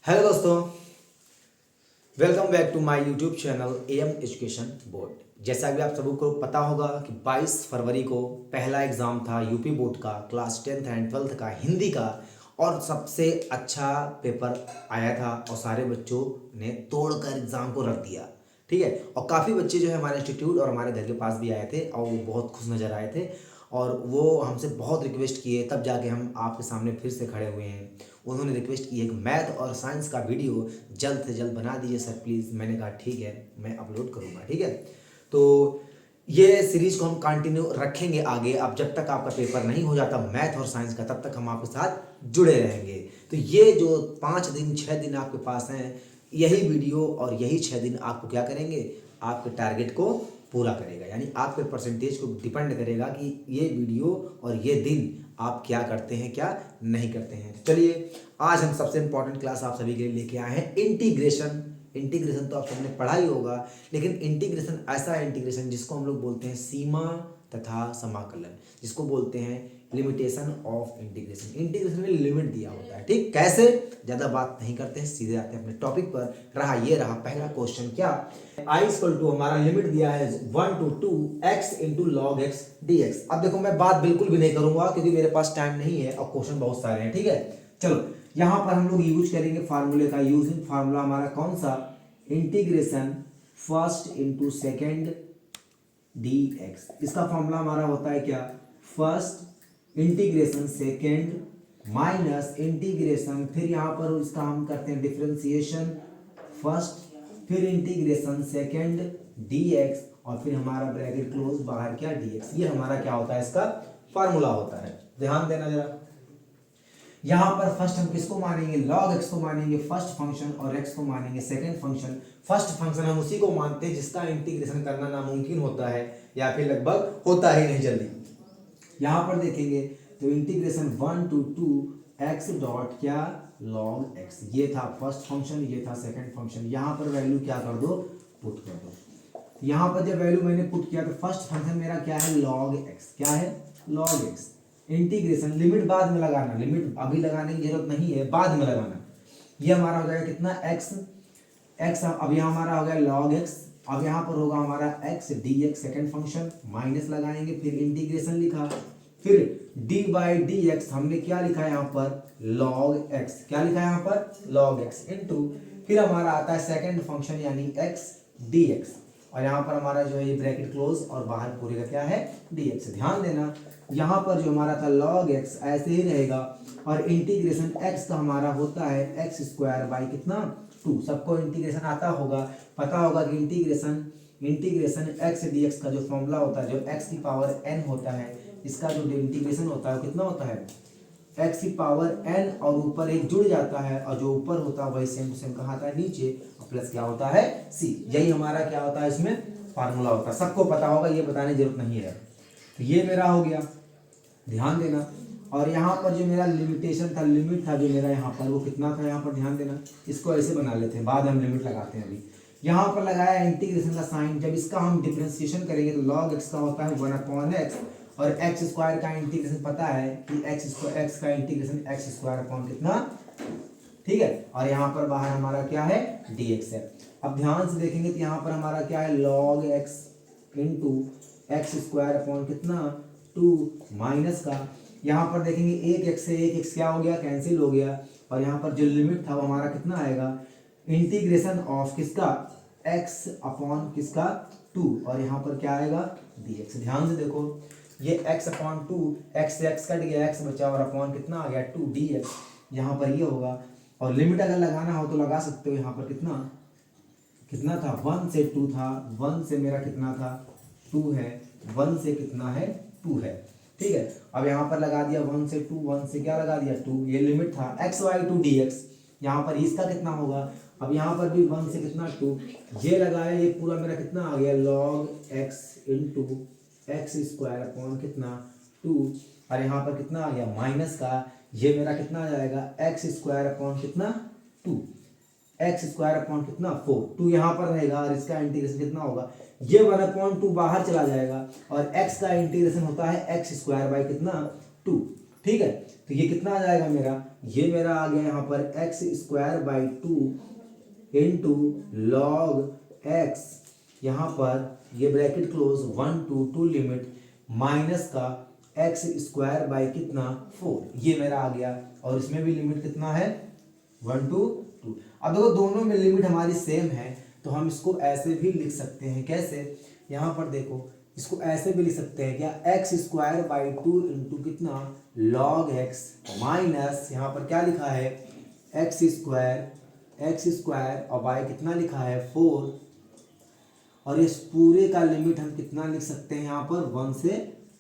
Hello दोस्तों, welcome back to my YouTube channel M education board. जैसा कि आप सबको को पता होगा कि 22 फरवरी को पहला एग्ज़ाम था यूपी बोर्ड का क्लास 10th एंड 12th का हिंदी का, और सबसे अच्छा पेपर आया था और सारे बच्चों ने तोड़कर एग्ज़ाम को रख दिया। ठीक है, और काफ़ी बच्चे जो है हमारे इंस्टीट्यूट और हमारे घर के पास भी आए थे और वो बहुत खुश नज़र आए थे और वो हमसे बहुत रिक्वेस्ट किए, तब जाके हम आपके सामने फिर से खड़े हुए हैं। उन्होंने रिक्वेस्ट की है कि मैथ और साइंस का वीडियो जल्द से जल्द बना दीजिए सर प्लीज़। मैंने कहा ठीक है, मैं अपलोड करूँगा। ठीक है, तो ये सीरीज़ को हम कंटिन्यू रखेंगे आगे। अब जब तक आपका पेपर नहीं हो जाता मैथ और साइंस का, तब तक हम आपके साथ जुड़े रहेंगे। तो ये जो 5 दिन 6 दिन आपके पास हैं, यही वीडियो और यही 6 दिन आपको क्या करेंगे, आपके टारगेट को पूरा करेगा। यानी आपके परसेंटेज को डिपेंड करेगा कि ये वीडियो और ये दिन आप क्या करते हैं क्या नहीं करते हैं। चलिए, आज हम सबसे इंपॉर्टेंट क्लास आप सभी के लिए लेके आए हैं इंटीग्रेशन। इंटीग्रेशन तो आप सबने पढ़ा ही होगा, लेकिन इंटीग्रेशन ऐसा इंटीग्रेशन जिसको हम लोग बोलते हैं सीमा तथा समाकलन, जिसको बोलते हैं लिमिटेशन ऑफ इंटीग्रेशन। इंटीग्रेशन में लिमिट दिया होता है। ठीक, कैसे? ज़्यादा बात नहीं करते हैं, सीधे आते हैं अपने टॉपिक पर। ये रहा पहला क्वेश्चन। क्या i इक्वल टू हमारा लिमिट दिया है 1 to 2x into log x D x. अब देखो, मैं बात बिल्कुल भी नहीं करूंगा क्योंकि मेरे पास टाइम नहीं है और क्वेश्चन बहुत सारे हैं। ठीक है, चलो यहां पर हम लोग यूज करेंगे फार्मूले का। यूजिंग फार्मूला हमारा कौन सा? Integration first into second D x. इसका फॉर्मूला हमारा होता है क्या? First integration second minus integration, फिर यहां पर इसका हम करते हैं डिफरेंशिएशन फर्स्ट, फिर इंटीग्रेशन सेकेंड डी एक्स, और फिर हमारा ब्रैकेट क्लोज बाहर क्या डी एक्स। ये हमारा क्या होता है? इसका फार्मूला होता है। ध्यान देना जरा। यहां पर फर्स्ट हम किसको मानेंगे? लॉग एक्स को मानेंगे फर्स्ट फंक्शन, और एक्स को मानेंगे सेकंड फंक्शन। फर्स्ट फंक्शन हम उसी को मानते हैं जिसका इंटीग्रेशन करना नामुमकिन होता है या फिर लगभग होता ही नहीं जल्दी। यहां पर देखेंगे तो इंटीग्रेशन 1 to 2x डॉट क्या लॉग एक्स, ये था फर्स्ट फंक्शन, ये था सेकंड फंक्शन। यहां पर वैल्यू क्या कर दो? पुट कर दो। यहां पर जब वैल्यू मैंने पुट किया तो फर्स्ट फंक्शन मेरा क्या है? Log x. क्या है? Log x. इंटीग्रेशन लिमिट बाद में लगाना, लिमिट अभी लगाने की जरूरत नहीं है, बाद में लगाना। ये हमारा हो जाएगा कितना? एक्स। एक्स अब यहाँ हमारा हो गया लॉग एक्स। अब यहाँ पर होगा हमारा x D x second function, minus लगाएंगे, फिर इंटीग्रेशन लिखा, फिर डी बाई डी एक्स हमने क्या लिखा है यहाँ पर? Log x. क्या लिखा है यहाँ पर? लॉग एक्स इंटू, फिर हमारा आता है सेकेंड फंक्शन यानी एक्स डी एक्स, और यहाँ पर हमारा जो है ये ब्रैकेट क्लोज और बाहर पूरे का क्या है? D x. ध्यान देना, यहाँ पर जो हमारा था लॉग एक्स ऐसे ही रहेगा, और इंटीग्रेशन एक्स का हमारा होता है एक्स स्क्वायर बाई कितना? 2। सबको इंटीग्रेशन आता होगा, पता होगा कि इंटीग्रेशन एक्स डी एक्स का जो फॉर्मूला होता है, जो एक्स की पावर एन होता है, इसका जो इंटीग्रेशन होता है वो कितना होता है? एक्स की पावर एन, और ऊपर एक जुड़ जाता है, और जो ऊपर होता है वही सेम टू सेम कहाँ आता है? नीचे, प्लस क्या होता है? सी। यही हमारा क्या होता है? इसमें फार्मूला होता है। सबको पता होगा, ये बताने की जरूरत नहीं है। तो ये मेरा हो गया, ध्यान देना। और यहाँ पर जो मेरा लिमिटेशन था, लिमिट था जो मेरा यहाँ पर, वो कितना था? यहाँ पर ध्यान देना, इसको ऐसे बना लेते हैं, बाद हम लिमिट लगाते हैं। अभी यहाँ पर लगाया इंटीग्रेशन का साइन, जब इसका हम डिफरेंशिएशन करेंगे तो लॉग एक्स का होता है 1/x, और एक्स स्क्वायर का इंटीग्रेशन पता है कि एक्स का इंटीग्रेशन एक्स स्क्वायर अपॉन कितना? ठीक है, और यहाँ पर बाहर हमारा क्या है? dx है। अब ध्यान से देखेंगे तो यहाँ पर हमारा क्या है? log x into x square upon कितना? 2 माइनस का, यहाँ पर देखेंगे एक एक्स से एक एक्स क्या हो गया? कैंसिल हो गया, और यहाँ पर जो लिमिट था वो हमारा कितना आएगा? इंटीग्रेशन ऑफ किसका? x अपॉन किसका? 2, और यहाँ पर क्या आएगा? dx। ध्यान से देखो, ये x अपॉन 2, x से x कट गया, x बचा, और अपॉन कितना आ गया? 2 dx। यहाँ पर ये होगा, और लिमिट अगर लगाना हो तो लगा सकते हो। यहाँ पर कितना था? 1 से 2 था, 1 से मेरा कितना था? 2 है, 1 से कितना है? 2 है। ठीक है, अब यहाँ पर लगा दिया 1 से 2, 1 से क्या लगा दिया? 2। ये लिमिट था x बाई 2 dx। यहाँ पर इसका कितना होगा? अब यहाँ पर भी 1 से कितना? 2। ये लगाया, ये पूरा मेरा कितना आ गया? log x into x square upon कितना? 2, और यहाँ पर कितना आ गया? माइनस का, ये मेरा कितना आ जाएगा? एक्स स्क्वायर अपॉन कितना? 2, एक्स स्क्वायर अपॉन कितना? 4। 2 यहाँ पर रहेगा, और इसका इंटीग्रेशन कितना होगा? ये 1/2 बाहर चला जाएगा, और x का इंटीग्रेशन होता है एक्स स्क्वायर बाई कितना? 2। ठीक है। तो ये कितना आ जाएगा मेरा, ये मेरा आ गया यहाँ पर x square by 2 into log x, यहाँ पर ये bracket close 1 to 2 limit minus का एक्स स्क्वायर बाई कितना 4, ये मेरा आ गया। और इसमें भी लिमिट कितना है 1 to 2। अब देखो दोनों में लिमिट हमारी सेम है, तो हम इसको ऐसे भी लिख सकते हैं, कैसे, यहाँ पर देखो इसको ऐसे भी लिख सकते हैं क्या, एक्स स्क्वायर बाई 2 इंटू कितना लॉग एक्स माइनस, यहाँ पर क्या लिखा है एक्स स्क्वायर और बाई कितना लिखा है 4, और इस पूरे का लिमिट हम कितना लिख सकते हैं यहाँ पर 1 से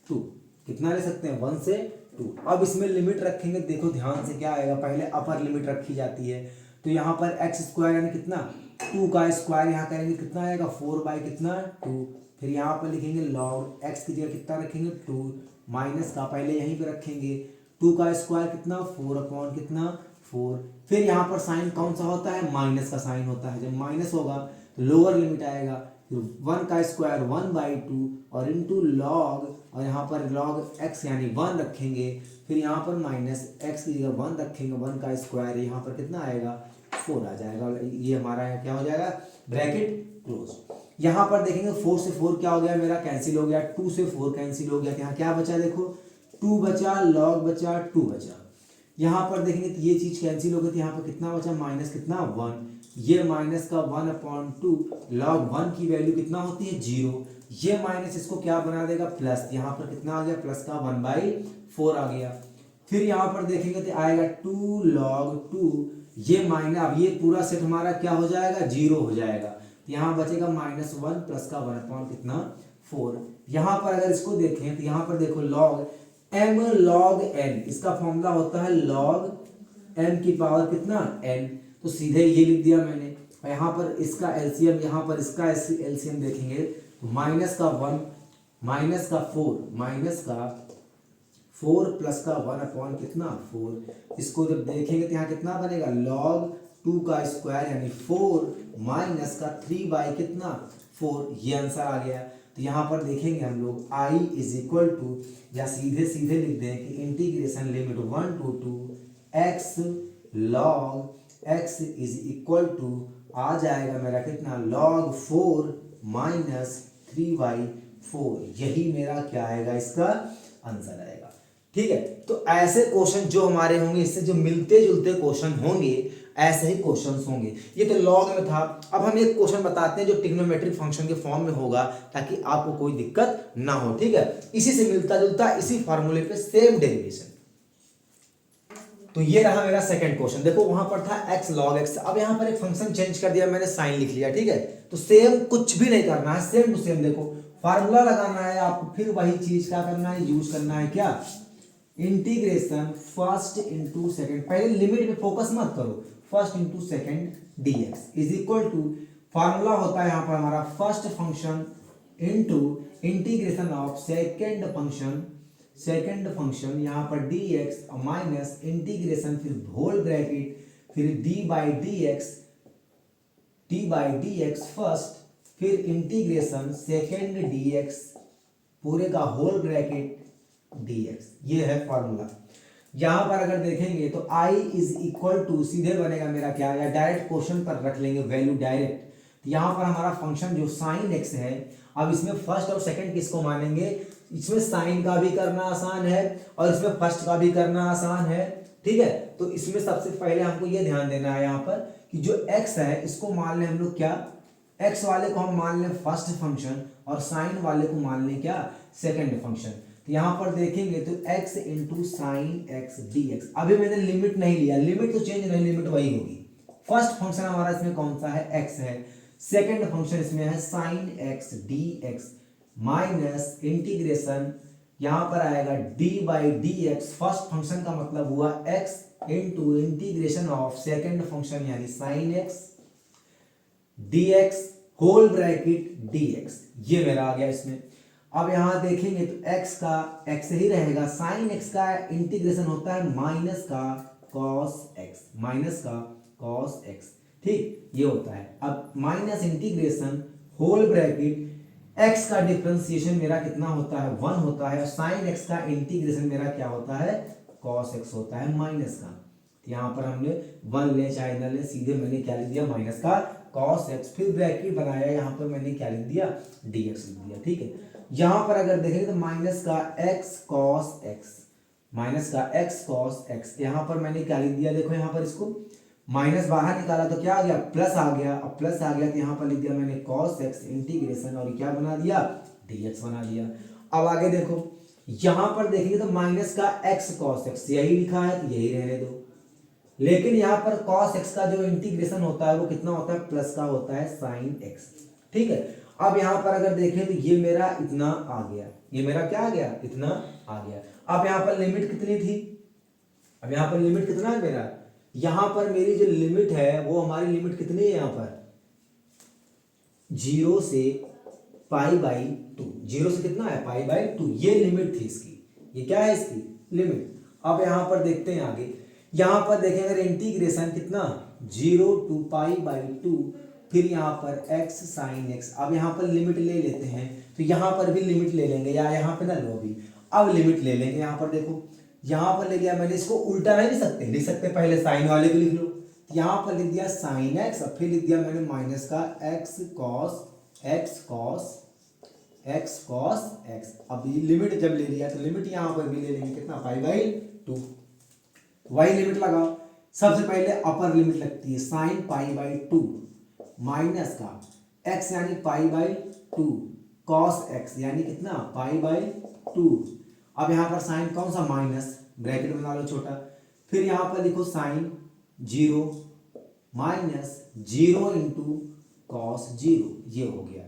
2, कितना ले सकते हैं 1 से 2। अब इसमें लिमिट रखेंगे, देखो ध्यान से क्या आएगा, पहले अपर लिमिट रखी जाती है, तो यहाँ पर एक्स स्क्वायर यानी कितना 2 का स्क्वायर यहाँ करेंगे कितना आएगा 4 बाई कितना 2, फिर यहाँ पर लिखेंगे लॉग एक्स की जगह कितना रखेंगे 2 माइनस का पहले यहीं पे रखेंगे 2 का स्क्वायर कितना 4 अपॉन कितना 4, फिर यहाँ पर साइन कौन सा होता है, माइनस का साइन होता है, जब माइनस होगा तो लोअर लिमिट आएगा, 1 का स्क्वायर 1 बाई 2 और इंटू लॉग, और यहाँ पर लॉग एक्स यानी 1 रखेंगे, फिर यहाँ पर माइनस एक्स की जगह 1 रखेंगे, 1 का स्क्वायर यहाँ पर कितना आएगा 4 आ जाएगा, ये हमारा क्या हो जाएगा ब्रैकेट क्लोज। यहाँ पर देखेंगे 4 से 4 क्या हो गया मेरा कैंसिल हो गया, 2 से 4 कैंसिल हो गया, यहाँ क्या बचा देखो 2 बचा, लॉग बचा 2 बचा, यहाँ पर देखेंगे तो ये चीज कैंसिल हो गई, तो यहाँ पर कितना बचा माइनस कितना 1, ये माइनस का 1 अपॉन 2, लॉग 1 की वैल्यू कितना होती है 0, ये माइनस इसको क्या बना देगा प्लस, यहाँ पर कितना आ गया प्लस का 1 बाई 4 आ गया, फिर यहाँ पर देखेंगे तो आएगा 2 log 2, ये माइनस, अब ये पूरा सेट हमारा क्या हो जाएगा 0 हो जाएगा, यहाँ बचेगा -1 प्लस का 1 अपॉन कितना 4। यहाँ पर अगर इसको देखें तो यहाँ पर देखो log m log n, इसका फॉर्मूला होता है log m की पावर कितना n, तो सीधे ये लिख दिया मैंने, और यहाँ पर इसका एलसीएम, यहाँ पर इसका एलसीएम देखेंगे तो माइनस का 1 माइनस का 4 प्लस का 1 अपॉन कितना 4, इसको जब देखेंगे तो यहाँ कितना बनेगा log 2 का स्क्वायर यानी 4 माइनस का 3 बाई कितना 4, ये आंसर आ गया। तो यहाँ पर देखेंगे हम लोग i इज इक्वल टू, या सीधे सीधे लिख दें कि integration limit 1 to 2 x log x is equal to आ जाएगा मेरा कितना log 4 माइनस 3/4, यही मेरा क्या आएगा इसका आंसर आएगा। ठीक है, तो ऐसे क्वेश्चन जो हमारे होंगे, इससे जो मिलते जुलते क्वेश्चन होंगे ऐसे ही क्वेश्चंस होंगे। ये तो लॉग में था, अब हम एक क्वेश्चन बताते हैं जो ट्रिग्नोमेट्रिक फंक्शन के फॉर्म में होगा, ताकि आपको कोई दिक्कत ना हो। ठीक है, इसी से मिलता जुलता, इसी फार्मूले पे सेम डेरिवेशन। तो ये रहा मेरा सेकंड क्वेश्चन। देखो वहां पर था x log x, अब यहाँ पर एक फंक्शन चेंज कर दिया मैंने, साइन लिख लिया। ठीक है, तो सेम कुछ भी नहीं करना है, सेम टू सेम देखो फार्मूला लगाना है आपको, फिर वही चीज क्या करना है यूज करना है, क्या इंटीग्रेशन फर्स्ट इंटू सेकेंड, पहले लिमिट पे फोकस मत करो, first into second dx is equal to, formula होता है यहाँ पर हमारा first function into integration of second function यहाँ पर dx माइनस इंटीग्रेशन फिर होल ब्रैकेट फिर d बाई dx फर्स्ट, फिर इंटीग्रेशन सेकेंड dx पूरे का होल ब्रैकेट dx, ये है फॉर्मूला। यहां पर अगर देखेंगे तो i इज इक्वल टू, सीधे बनेगा मेरा क्या, या डायरेक्ट क्वेश्चन पर रख लेंगे वैल्यू डायरेक्ट। तो यहां पर हमारा फंक्शन जो साइन x है, अब इसमें फर्स्ट और सेकंड किसको मानेंगे, इसमें साइन का भी करना आसान है और इसमें फर्स्ट का भी करना आसान है। ठीक है, तो इसमें सबसे पहले हमको ये ध्यान देना है यहाँ पर कि जो x है इसको मान लें हम लोग क्या, x वाले को हम मान लें फर्स्ट फंक्शन और साइन वाले को मान लें क्या सेकंड फंक्शन। तो यहाँ पर देखेंगे तो x into sine x dx, अभी मैंने लिमिट नहीं लिया, लिमिट तो चेंज नहीं, लिमिट वही होगी। फर्स्ट फंक्शन हमारा इसमें कौन सा है x है, सेकंड फंक्शन इसमें है sine x dx minus integration यहाँ पर आएगा d by dx, first function का मतलब हुआ x into integration of second function यानी sine x dx whole bracket dx, ये मेरा आ गया इसमें। अब यहां देखेंगे तो x का x ही रहेगा, साइन x का इंटीग्रेशन होता है माइनस का cos x, ठीक ये होता है। अब minus integration whole bracket x का डिफरेंशिएशन मेरा कितना होता है 1 होता है, और साइन x का इंटीग्रेशन मेरा क्या होता है कॉस एक्स होता है माइनस का। तो यहाँ पर हमने 1 ले चाहे न ले, सीधे मैंने क्या लिख दिया माइनस का कॉस एक्स, फिर ब्रैकेट बनाया, यहाँ पर मैंने क्या लिख दिया dx लिख दिया। ठीक है, यहाँ पर अगर देखेंगे तो माइनस का x cos x, माइनस का x cos x, यहाँ पर मैंने क्या लिख दिया, देखो यहाँ पर इसको माइनस बाहर निकाला तो क्या आ गया प्लस आ गया। अब प्लस आ गया तो यहाँ पर लिख दिया मैंने cos x इंटीग्रेशन, और क्या बना दिया dx बना दिया। अब आगे देखो, यहाँ पर देखेंगे तो माइनस का x cos x यही लिखा है तो यही रहने दो, लेकिन यहाँ पर cos x का जो इंटीग्रेशन होता है वो कितना होता है, प्लस का होता है sin x। ठीक है, अब यहाँ पर अगर देखें तो ये मेरा इतना आ गया, ये मेरा क्या आ गया इतना आ गया। अब यहाँ पर लिमिट कितनी थी, अब यहाँ पर लिमिट कितना है मेरा, यहाँ पर मेरी जो लिमिट है वो हमारी लिमिट कितनी है, यहाँ पर 0 से π/2, 0 से कितना है π/2, ये लिमिट थी इसकी, ये क्या है इसकी लिमिट। अब यहाँ पर देखते हैं आगे, यहाँ पर देखें अगर इंटीग्रेशन कितना 0 to π/2, फिर यहाँ पर x sin x, अब यहाँ पर लिमिट ले लेते हैं, तो यहाँ पर भी लिमिट ले लेंगे, या यहाँ पे ना लो अभी, अब लिमिट ले लेंगे। यहाँ पर देखो, यहाँ पर ले लिया मैंने, इसको उल्टा नहीं लिख सकते पहले साइन वाले को लिख लो, यहाँ पर लिख दिया sin x, अब फिर लिख दिया मैंने माइनस का x cos x। अब ये लिमिट जब ले लिया तो लिमिट यहाँ पर भी ले लेंगे कितना π/2, वही लिमिट लगाओ। सबसे पहले अपर लिमिट लगती है sin π/2 माइनस का x यानी π/2 cos x यानी कितना π/2। अब यहाँ पर साइन कौन सा माइनस, ब्रैकेट बना लो छोटा, फिर यहाँ पर लिखो साइन 0 माइनस 0 इंटू कॉस 0, ये हो गया,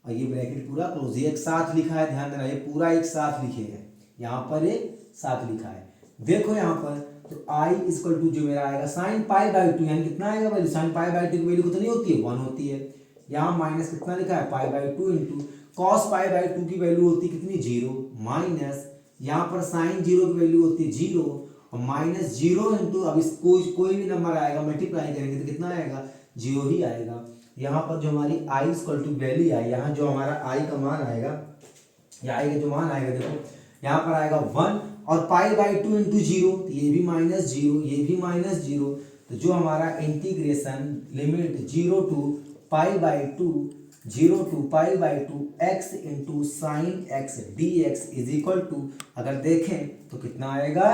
और ये ब्रैकेट पूरा क्लोज, ये एक साथ लिखा है, ध्यान देना ये पूरा एक साथ लिखे हैं, यहाँ पर एक साथ लिखा है। देखो यहाँ पर तो i इक्वल टू जो मेरा आएगा साइन π/2 यानी कितना आएगा वैल्यू, साइन π/2 की वैल्यू कितनी होती है 1 होती है, यहाँ माइनस कितना लिखा है π/2 इंटू कॉस π/2 की वैल्यू होती है कितनी 0 माइनस, यहाँ पर साइन 0 की वैल्यू होती है 0 और माइनस 0 इंटू, अब इस कोई भी नंबर आएगा मल्टीप्लाई करेंगे तो कितना आएगा 0 ही आएगा। यहाँ पर जो हमारी i इक्वल टू वैल्यू आई, यहाँ जो हमारा i का मान आएगा, या i का जो मान आएगा देखो यहाँ पर आएगा 1 और π/2 इंटू 0, तो ये भी -0, ये भी -0, तो जो हमारा integration limit 0 to π/2 x into sine x dx is equal to, अगर देखें तो कितना आएगा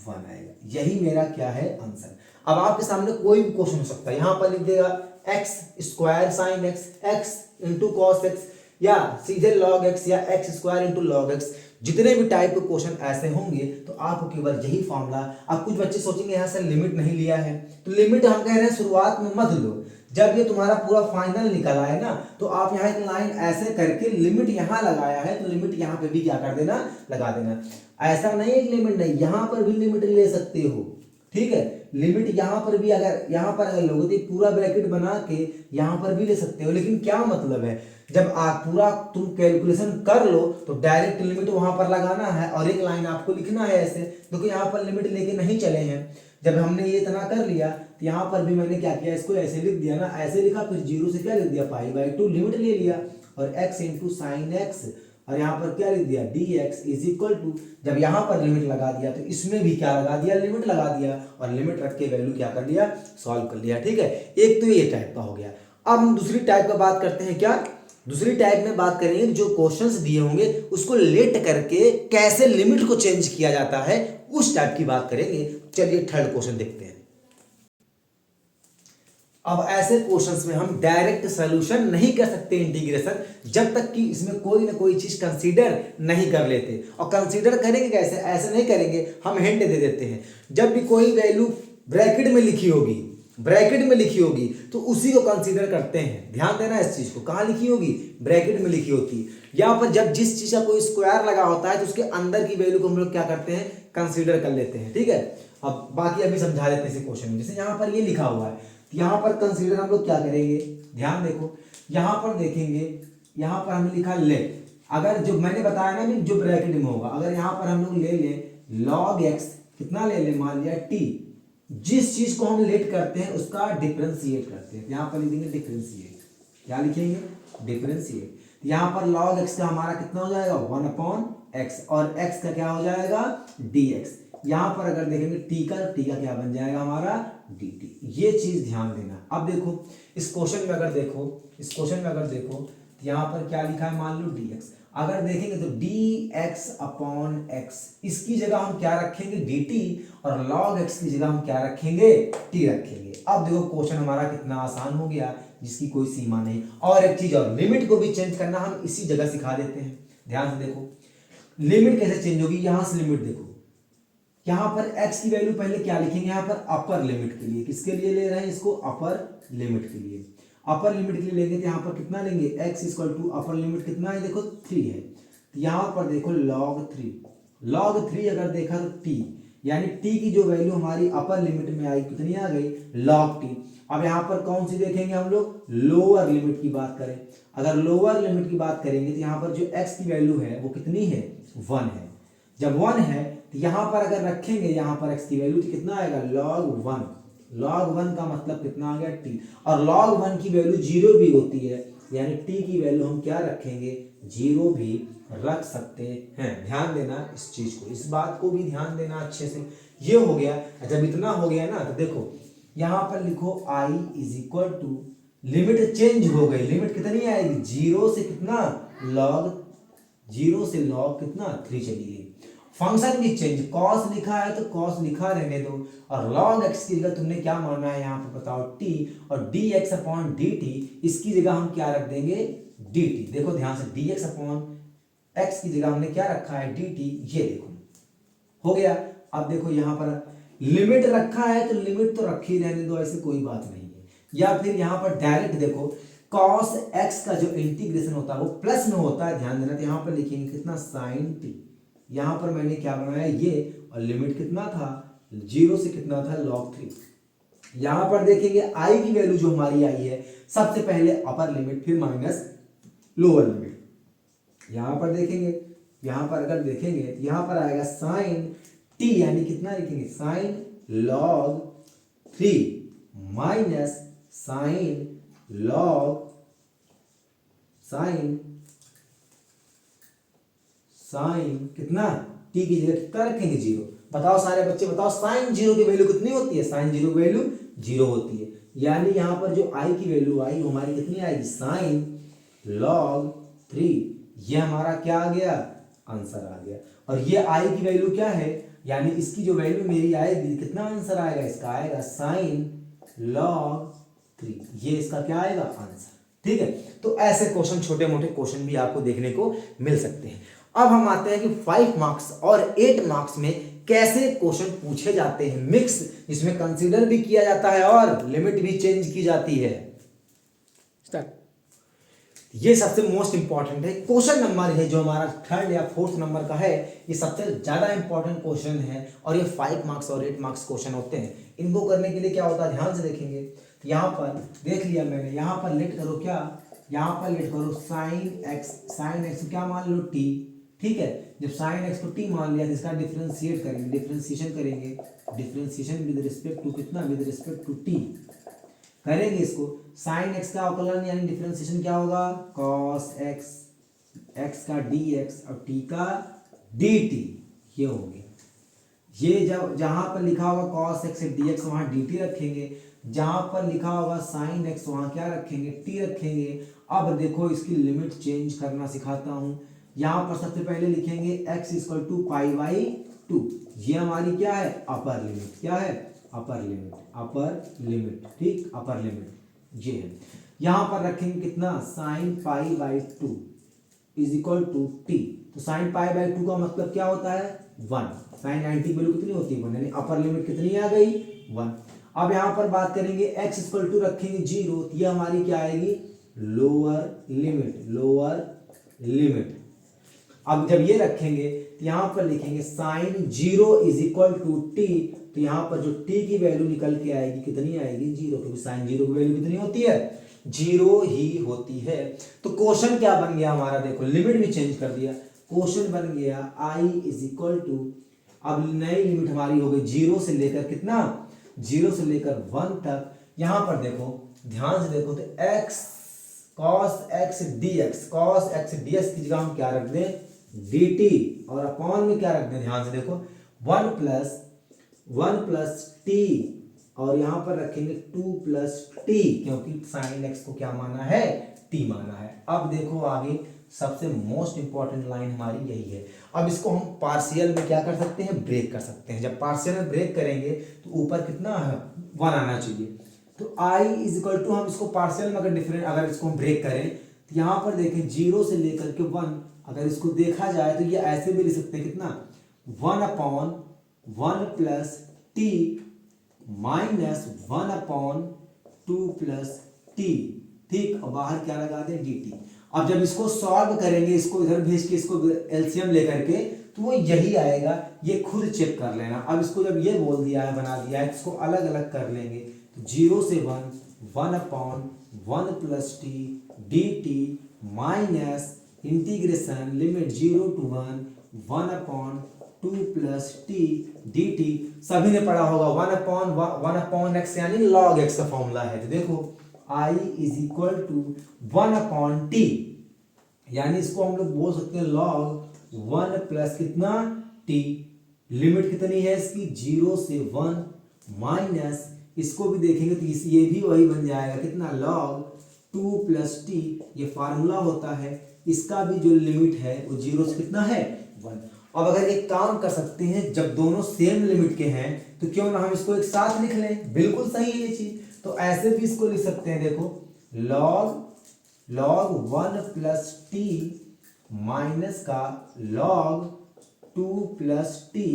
1 आएगा। यही मेरा क्या है आंसर। अब आपके सामने कोई भी क्वेश्चन हो सकता है, यहाँ पर लिख देगा x square sine x into cos x, या सीधे log x, या x square into log x, जितने भी टाइप के क्वेश्चन ऐसे होंगे तो आपको केवल यही फॉर्मूला। अब कुछ बच्चे सोचेंगे यहाँ से लिमिट नहीं लिया है, तो लिमिट हम कह रहे हैं शुरुआत में मत लो, जब ये तुम्हारा पूरा फाइनल निकल आए ना तो आप यहाँ एक लाइन ऐसे करके लिमिट यहाँ लगाया है तो लिमिट यहाँ पे भी क्या कर देना लगा देना। ऐसा नहीं है लिमिट नहीं, यहाँ पर भी लिमिट ले सकते हो, ठीक है, लिमिट यहाँ पर भी अगर लोगे तो पूरा ब्रैकेट बना के यहाँ पर भी ले सकते हो, लेकिन क्या मतलब है जब आप पूरा तुम कैलकुलेशन कर लो तो डायरेक्ट लिमिट वहां पर लगाना है और एक लाइन आपको लिखना है ऐसे, क्योंकि यहाँ पर लिमिट लेके नहीं चले हैं। जब हमने ये इतना कर लिया तो यहाँ पर भी मैंने क्या किया, इसको ऐसे लिख दिया ना, ऐसे लिखा, फिर 0 से क्या लिख दिया π/2 लिमिट ले लिया और x इंटू साइन x, और यहाँ पर क्या लिख दिया dx इज इक्वल टू, जब यहाँ पर लिमिट लगा दिया तो इसमें भी क्या लगा दिया लिमिट लगा दिया, और लिमिट रख के वैल्यू क्या कर लिया सॉल्व कर लिया। ठीक है, एक तो ये टाइप का हो गया। अब हम दूसरी टाइप का बात करते हैं। क्या दूसरी टाइप में बात करेंगे, जो क्वेश्चंस दिए होंगे उसको लेट करके कैसे लिमिट को चेंज किया जाता है, उस टाइप की बात करेंगे। चलिए थर्ड क्वेश्चन देखते हैं। अब ऐसे क्वेश्चंस में हम डायरेक्ट सॉल्यूशन नहीं कर सकते इंटीग्रेशन, जब तक कि इसमें कोई ना कोई चीज कंसीडर नहीं कर लेते। और कंसीडर करेंगे कैसे, ऐसे नहीं करेंगे, हम हिंट दे देते हैं। जब भी कोई वैल्यू ब्रैकेट में लिखी होगी तो उसी को कंसीडर करते हैं। ध्यान देना इस चीज को, कहाँ लिखी होगी ब्रैकेट में लिखी होती है। यहाँ पर जब जिस चीज का कोई स्क्वायर लगा होता है तो उसके अंदर की वैल्यू को हम लोग क्या करते हैं कंसीडर कर लेते हैं। ठीक है, अब बाकी अभी समझा देते हैं इसी क्वेश्चन में। जैसे यहाँ पर ये लिखा हुआ है, यहाँ पर कंसीडर हम लोग क्या करेंगे, ध्यान देखो, यहाँ पर देखेंगे, यहाँ पर हमने लिखा लेट, अगर जो मैंने बताया ना जो ब्रैकेट में होगा, अगर यहाँ पर हम लोग ले लें log x, कितना ले लें, मान लिया t, जिस चीज को हम लेट करते हैं उसका डिफरेंशिएट करते हैं। यहाँ पर लिखेंगे डिफरेंशिएट, क्या लिखेंगे डिफरेंशिएट। यहाँ पर log x का हमारा कितना हो जाएगा 1/x, और x का क्या हो जाएगा dx। यहाँ पर अगर देखेंगे टी का क्या बन जाएगा हमारा dt। ये चीज ध्यान देना। अब देखो इस क्वेश्चन में अगर देखो तो यहाँ पर क्या लिखा है, मान लो dx। अगर देखेंगे तो dx अपॉन x, इसकी जगह हम क्या रखेंगे dt, और log x की जगह हम क्या रखेंगे t रखेंगे। अब देखो क्वेश्चन हमारा कितना आसान हो गया, जिसकी कोई सीमा नहीं। और एक चीज और, लिमिट को भी चेंज करना हम इसी जगह सिखा देते हैं। ध्यान से देखो लिमिट कैसे चेंज होगी। यहां से लिमिट देखो, यहां पर x की वैल्यू पहले क्या लिखेंगे, यहां पर अपर लिमिट के लिए, किसके लिए ले रहे हैं इसको, अपर लिमिट के लिए। अपर लिमिट के लिए लेंगे तो यहां पर कितना लेंगे, x equal to upper limit कितना है, देखो 3 है, तो यहां पर देखो log 3 अगर देखा तो t, यानी t की जो वैल्यू हमारी अपर लिमिट में आई कितनी आ गई, log t। अब यहां पर कौन सी देखेंगे हम लोग, लोअर लिमिट की बात करें। अगर लोअर लिमिट की बात करेंगे तो यहां पर जो x की वैल्यू है वो कितनी है, 1 है। जब 1 है तो यहां पर अगर रखेंगे यहां पर x की वैल्यू तो कितना आएगा, log 1। log 1 का मतलब कितना आ गया t, और log 1 की वैल्यू 0 भी होती है, यानी t की वैल्यू हम क्या रखेंगे, 0 भी रख सकते हैं। ध्यान देना इस चीज को, इस बात को भी ध्यान देना अच्छे से। ये हो गया। जब इतना हो गया ना तो देखो यहां पर लिखो i is equal to, limit change हो गई, लिमिट कितनी आएगी, 0 से कितना log, 0 से log कितना 3 चली गई। फंक्शन भी चेंज, cos लिखा है तो cos लिखा रहने दो, और log x की जगह तुमने क्या माना है यहाँ पर बताओ t, और dx अपॉन dt, इसकी जगह हम क्या रख देंगे dt। देखो ध्यान से, dx अपॉन x की जगह हमने क्या रखा है dt, ये देखो हो गया। अब देखो यहाँ पर लिमिट रखा है तो लिमिट तो रखी रहने दो, ऐसे कोई बात नहीं है। या फिर यहाँ पर डायरेक्ट देखो cos x का जो इंटीग्रेशन होता है वो प्लस में होता है, ध्यान देना। तो यहाँ पर लिखेंगे कितना sin t, यहां पर मैंने क्या बनाया ये, और लिमिट कितना था, 0 से कितना था log 3। यहां पर देखेंगे i की वैल्यू जो हमारी आई है, सबसे पहले अपर लिमिट फिर माइनस लोअर लिमिट। यहां पर देखेंगे, यहां पर अगर देखेंगे यहां पर आएगा sin t, यानी कितना लिखेंगे sin log 3 minus sin log sine कितना t की जगह कितना रखेंगे 0। बताओ सारे बच्चे बताओ, साइन 0 की वैल्यू कितनी होती है, साइन 0 की वैल्यू 0 होती है। यानी यहां पर जो i की वैल्यू आई वो हमारी कितनी आएगी, साइन log 3। ये हमारा क्या आ गया, आंसर आ गया। और ये i की वैल्यू क्या है, यानी इसकी जो वैल्यू मेरी आएगी, कितना आंसर आएगा इसका, आएगा साइन log 3। ये इसका क्या आएगा आंसर। ठीक है, तो ऐसे क्वेश्चन, छोटे मोटे क्वेश्चन भी आपको देखने को मिल सकते हैं। अब हम आते हैं कि 5 मार्क्स और 8 मार्क्स में कैसे क्वेश्चन पूछे जाते हैं, मिक्स, जिसमें कंसीडर भी किया जाता है और लिमिट भी चेंज की जाती है। ये सबसे मोस्ट इंपॉर्टेंट है। क्वेश्चन नंबर है जो हमारा 3rd या 4th नंबर का है, ये सबसे ज्यादा इंपॉर्टेंट क्वेश्चन है, और ये 5 मार्क्स और 8 मार्क्स क्वेश्चन होते हैं। इनको करने के लिए क्या होता है, ध्यान से देखेंगे। यहाँ पर देख लिया मैंने, यहाँ पर लेट करो क्या, यहाँ पर लेट करो साइन एक्स क्या मान लो t। ठीक है, जब साइन एक्स को t मान लिया तो इसका डिफरेंशिएट करेंगे, डिफरेंशिएशन विद रिस्पेक्ट टू कितना, विद रिस्पेक्ट टू t करेंगे। इसको साइन एक्स का अवकलन यानी डिफरेंशिएशन क्या होगा, cos x का dx और t का dt, ये हो गया। ये जब जहां पर लिखा होगा cos x dx वहां dt रखेंगे, जहां पर लिखा होगा sin x वहां क्या रखेंगे, t रखेंगे। अब देखो इसकी लिमिट चेंज करना सिखाता हूं। यहां पर सबसे पहले लिखेंगे x equal to pi by 2, ये हमारी क्या है, अपर लिमिट, क्या है अपर लिमिट, ठीक, अपर लिमिट ये है। यहां पर रखेंगे कितना, sine pi by 2 is equal to T. तो साइन पाई बाई 2 का मतलब क्या होता है, 1। साइन 90 वैल्यू कितनी होती है, 1, यानी अपर लिमिट कितनी आ गई, 1। अब यहां पर बात करेंगे x इक्वल टू रखेंगे 0, तो ये हमारी क्या आएगी, लोअर लिमिट। अब जब ये रखेंगे तो यहां पर लिखेंगे sine 0 is equal to T, तो यहां पर जो t की वैल्यू निकल के आएगी कितनी आएगी, 0, क्योंकि साइन 0 की वैल्यू कितनी होती है, 0 ही होती है। तो क्वेश्चन क्या बन गया हमारा, देखो लिमिट भी चेंज कर दिया, क्वेश्चन बन गया i इज इक्वल टू, अब नई लिमिट हमारी हो गई 0 से लेकर कितना, 0 से लेकर 1 तक। यहां पर देखो ध्यान से देखो, तो x cos x dx की जगह हम क्या रख दें dt, और अपॉन में क्या रख दें, ध्यान से देखो 1 प्लस टी, और यहाँ पर रखेंगे 2 प्लस टी, क्योंकि साइन एक्स को क्या माना है, टी माना है। अब देखो आगे सबसे मोस्ट इंपॉर्टेंट लाइन हमारी यही है। अब इसको हम पार्शियल में क्या कर सकते हैं, ब्रेक कर सकते हैं। जब पार्शियल में ब्रेक करेंगे तो ऊपर कितना है, 1 आना चाहिए। तो i इज इक्वल टू, हम इसको पार्शियल में अगर इसको हम ब्रेक करें तो यहाँ पर देखें 0 से लेकर के 1, अगर इसको देखा जाए तो ये ऐसे भी लिख सकते हैं, कितना, 1/1 plus T minus 1/2 plus T, ठीक। और बाहर क्या लगा दें, डी टी। अब जब इसको सॉल्व करेंगे, इसको इधर भेज के इसको एलसीएम लेकर के, तो वो यही आएगा, ये खुद चेक कर लेना। अब इसको जब ये बोल दिया है, बना दिया है, इसको अलग अलग कर लेंगे। तो 0 से 1/1 plus T D T minus integration limit 0 to 1/2 plus T D T. सभी ने पढ़ा होगा 1/x यानी log x का फॉर्मूला है। तो देखो i is equal to 1/t, यानी इसको हम लोग बोल सकते हैं log 1 प्लस कितना, t। लिमिट कितनी है इसकी, 0 से 1 माइनस, इसको भी देखेंगे तो ये भी वही बन जाएगा, कितना, log 2 प्लस टी। ये फार्मूला होता है, इसका भी जो लिमिट है वो 0 से कितना है, 1। अब अगर एक काम कर सकते हैं, जब दोनों सेम लिमिट के हैं तो क्यों ना हम इसको एक साथ लिख लें, बिल्कुल सही है ये चीज। तो ऐसे भी इसको लिख सकते हैं, देखो log 1 प्लस टी माइनस का log 2 प्लस टी,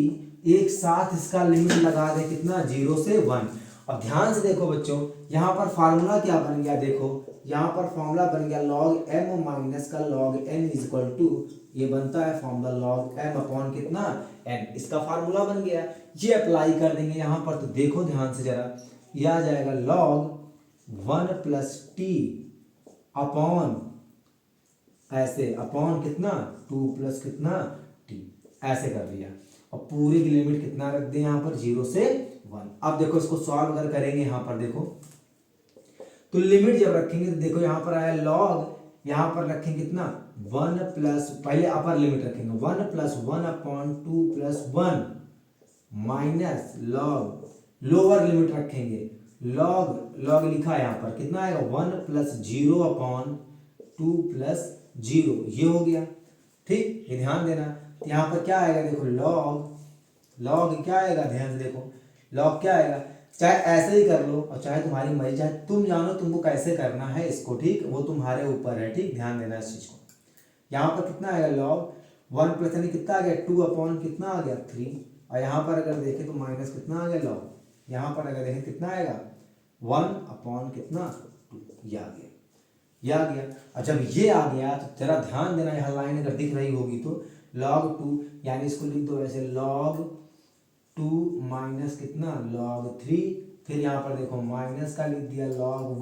एक साथ इसका लिमिट लगा दे, कितना, 0 से 1। अब ध्यान से देखो बच्चों, यहाँ पर फार्मूला क्या बन गया, देखो यहाँ पर फॉर्मूला बन गया log m माइनस का log n is equal to, ये बनता है फॉर्मूला log m अपॉन कितना, n। इसका फार्मूला बन गया, ये अप्लाई कर देंगे यहाँ पर। तो देखो ध्यान से जरा, ये आ जाएगा log 1 प्लस टी अपॉन, ऐसे अपॉन कितना, 2 प्लस कितना टी, ऐसे कर दिया। और पूरी की लिमिट कितना रख दें यहाँ पर, 0 से 1। अब देखो इसको सॉल्व अगर करेंगे यहाँ पर, देखो तो लिमिट जब रखेंगे तो देखो यहाँ पर आया log, यहाँ पर रखेंगे कितना, 1 प्लस, पहले अपर लिमिट रखेंगे 1 plus 1/2 plus 1 minus log, lower limit रखेंगे log लिखा है यहाँ पर, कितना आएगा, 1 प्लस 0/2 प्लस 0, ये हो गया, ठीक। ये ध्यान देना। तो यहाँ पर क्या आएगा, देखो log क्या आएगा, ध्यान से देखो log क्या आएगा, चाहे ऐसे ही कर लो और चाहे तुम्हारी मर्जी, चाहे तुम जानो तुमको कैसे करना है इसको, ठीक, वो तुम्हारे ऊपर है, ठीक। ध्यान देना इस चीज को। यहाँ पर कितना आएगा, log 1 प्लस यानी कितना आ गया, 2 अपॉन कितना आ गया, 3। और यहाँ पर अगर देखें तो माइनस कितना आ गया log, यहाँ पर अगर देखें कितना आएगा, 1 अपॉन कितना, 2, ये आ गया, ये आ गया। और जब ये आ गया तो जरा ध्यान देना, यहाँ लाइन अगर दिख रही होगी तो log 2, यानी इसको लिख दो ऐसे log 2 माइनस कितना, log 3, फिर यहाँ पर देखो माइनस का लिख दिया log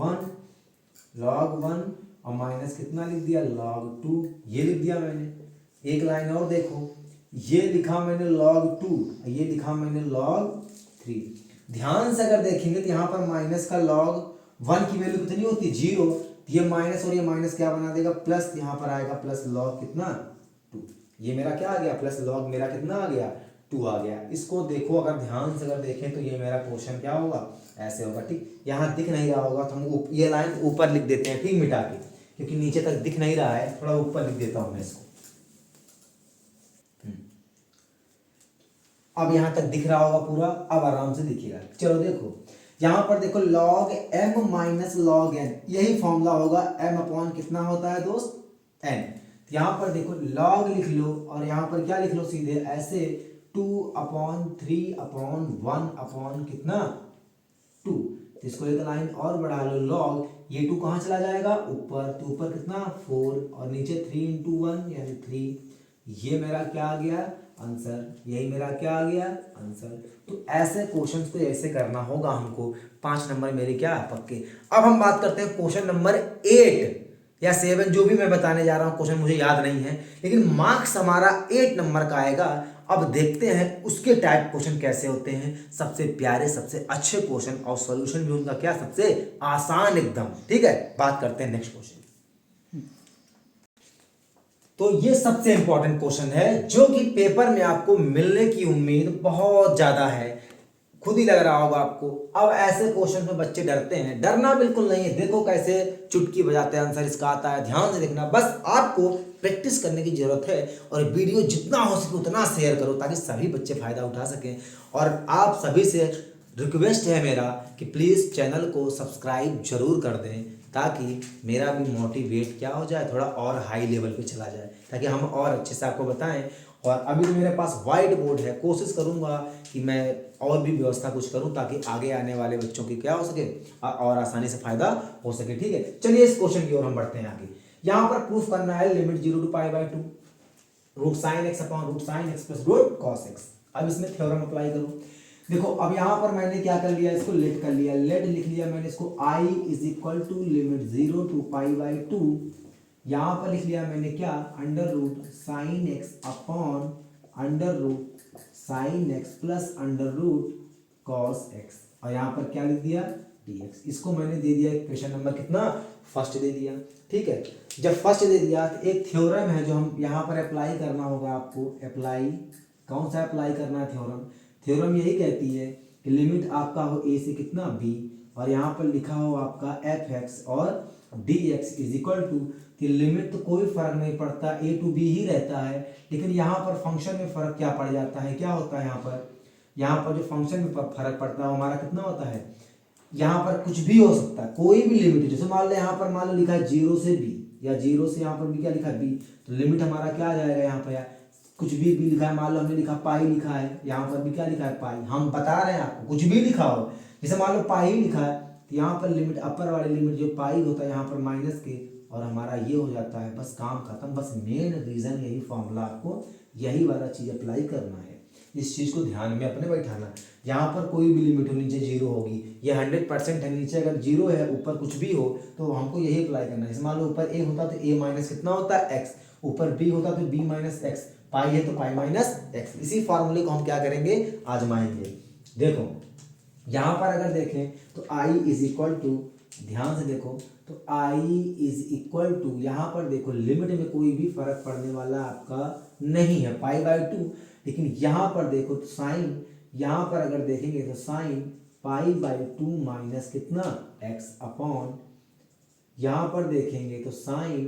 1 और माइनस कितना लिख दिया, log 2, ये लिख दिया मैंने। एक लाइन और देखो, ये लिखा मैंने log 2, ये लिखा मैंने log 3। ध्यान से अगर देखेंगे तो यहाँ पर माइनस का log 1 की वैल्यू कितनी होती है, 0। ये माइनस और ये माइनस क्या बना देगा, प्लस, यहाँ पर आएगा प्लस log कितना, 2। ये मेरा क्या आ गया, प्लस log मेरा कितना आ गया, 2 आ गया। इसको देखो, अगर ध्यान से अगर देखें तो ये मेरा क्वेश्चन क्या होगा, ऐसे होगा, ठीक। यहाँ दिख नहीं रहा होगा तो हम ये लाइन ऊपर लिख देते हैं, ठीक, मिटा के, क्योंकि नीचे तक दिख नहीं रहा है, थोड़ा ऊपर लिख देता हूं मैं इसको। अब यहाँ तक दिख रहा होगा पूरा, अब आराम से दिखेगा। चलो देखो, यहाँ पर देखो log m minus log n, यही फॉर्मूला होगा, m अपॉन कितना होता है दोस्त, n। यहाँ पर देखो log लिख लो और यहाँ पर क्या लिख लो, सीधे ऐसे 2/3/1 कितना, 2। तो इसको एक लाइन और बढ़ा लो, log, ये 2 कहाँ चला जाएगा, ऊपर, तो ऊपर कितना, 4, और नीचे 3 × 1 यानी 3। ये मेरा क्या आ गया, आंसर, यही मेरा क्या आ गया, आंसर। तो ऐसे क्वेश्चंस को ऐसे करना होगा हमको। 5 नंबर मेरे क्या पक्के। अब हम बात करते हैं क्वेश्चन नंबर 8 या 7, जो भी मैं बताने जा रहा हूँ, क्वेश्चन मुझे याद नहीं है, लेकिन मार्क्स हमारा 8 नंबर का आएगा। अब देखते हैं उसके टाइप क्वेश्चन कैसे होते हैं, सबसे प्यारे, सबसे अच्छे क्वेश्चन, और सॉल्यूशन भी उनका क्या, सबसे आसान एकदम, ठीक है। बात करते हैं नेक्स्ट क्वेश्चन। तो ये सबसे इंपॉर्टेंट क्वेश्चन है जो कि पेपर में आपको मिलने की उम्मीद बहुत ज्यादा है। खुद ही लग रहा होगा आपको। अब ऐसे क्वेश्चन में बच्चे डरते हैं, डरना बिल्कुल नहीं है। देखो कैसे चुटकी बजाते हैं, आंसर इसका आता है, ध्यान से देखना। बस आपको प्रैक्टिस करने की जरूरत है और वीडियो जितना हो सके उतना शेयर करो ताकि सभी बच्चे फायदा उठा सकें। और आप सभी से रिक्वेस्ट है मेरा कि प्लीज़ चैनल को सब्सक्राइब जरूर कर दें ताकि मेरा भी मोटिवेट क्या हो जाए, थोड़ा और हाई लेवल पे चला जाए, ताकि हम और अच्छे से आपको बताएं। और अभी तो मेरे पास व्हाइट बोर्ड है, कोशिश करूंगा कि मैं और भी व्यवस्था कुछ करूं ताकि आगे आने वाले बच्चों की क्या हो सके और आसानी से फायदा हो सके। ठीक है, चलिए इस क्वेश्चन की ओर हम बढ़ते हैं आगे। यहाँ पर प्रूफ करना है limit 0 to π/2 root sine x upon root sine x plus root cos x. अब इसमें थ्योरम अप्लाई करो। देखो अब यहाँ पर मैंने क्या कर लिया, इसको लेट कर लिया, लेट लिख लिया मैंने इसको i is equal to limit 0 to π/2। यहाँ पर लिख लिया मैंने क्या, under root sine x upon under root sine x plus under root cos x. और यहाँ पर क्या लिख दिया, dx। इसको मैंने दे दिया इक्वेशन नंबर कितना, फर्स्ट दे दिया। ठीक है, जब फर्स्ट दे दिया तो एक थ्योरम है जो हम यहाँ पर अप्लाई करना होगा आपको। अप्लाई कौन सा अप्लाई करना है, थ्योरम। थ्योरम यही कहती है कि लिमिट आपका हो a से कितना b और यहाँ पर लिखा हो आपका fx और dx इज इक्वल टू कि लिमिट तो कोई फर्क नहीं पड़ता, a to b ही रहता है, लेकिन यहाँ पर फंक्शन में फर्क क्या पड़ जाता है, क्या होता है यहाँ पर जो फंक्शन में फर्क पड़ता है हमारा कितना होता है, यहाँ पर कुछ भी हो सकता है, कोई भी लिमिट। जैसे मान लो यहाँ पर मान लो लिखा है 0 से b या 0 से यहाँ पर भी क्या लिखा है b, तो लिमिट हमारा क्या आ जाएगा, यहाँ पर यार कुछ भी लिखा है, मान लो हमने लिखा पाई लिखा है, यहाँ पर भी क्या लिखा है पाई। हम बता रहे हैं आपको कुछ भी लिखा हो, जैसे मान लो पाई लिखा है तो यहाँ पर लिमिट अपर वाली लिमिट जो पाई होता है यहाँ पर माइनस के, और हमारा ये हो जाता है, बस काम खत्म। बस मेन रीजन यही फॉर्मूला, आपको यही वाला चीज अप्लाई करना है। इस चीज को ध्यान में अपने बैठाना। यहाँ पर कोई भी लिमिट हो, नीचे 0 होगी, ये 100% है, नीचे अगर 0 है ऊपर कुछ भी हो तो हमको यही अप्लाई करना है। जैसे मान लो ऊपर a होता तो a माइनस कितना होता है x, ऊपर b होता तो b माइनस एक्स, पाई है तो पाई माइनस एक्स। इसी फॉर्मूले को हम क्या करेंगे, आजमाएंगे। देखो यहाँ पर अगर देखें तो i इज इक्वल टू, ध्यान से देखो तो i इज इक्वल टू, यहाँ पर देखो लिमिट में कोई भी फर्क पड़ने वाला आपका नहीं है π/2, लेकिन यहाँ पर देखो तो साइन, यहाँ पर अगर देखेंगे तो साइन π/2 माइनस कितना x अपॉन, यहाँ पर देखेंगे तो साइन